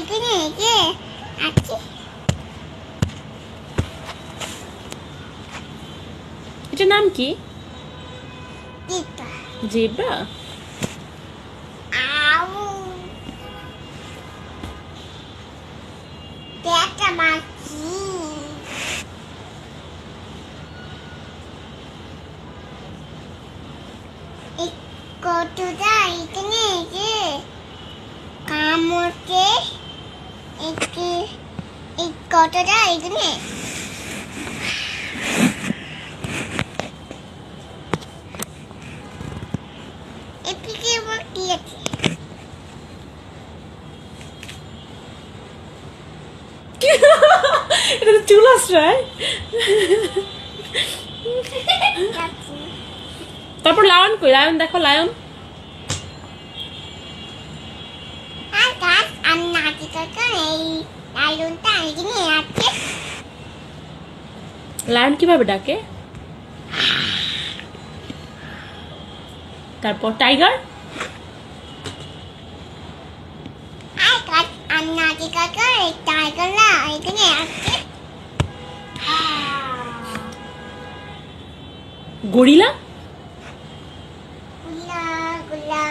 এখানে যে আছে। এটার নাম কি? জিব্রা। জেব্রা? আউ দেখা মাছি। এই কতটা এখানে যে কামড়কে একটি এই কতটা এখানে এদিকে আবার কি আছে? এটা তো চুল আশ্রয়। তারপর লায়ন কই? লায়ন দেখো, লায়ন। আর গাছ আর নাচি কাকা এই লাইনটা এখানে আছে। লায়ন কিভাবে ডাকে? তারপর টাইগার? আর গাছ আর নাচি কাকা এই টাইগাররা এখানে আছে। গরিলা? গুলা গুলা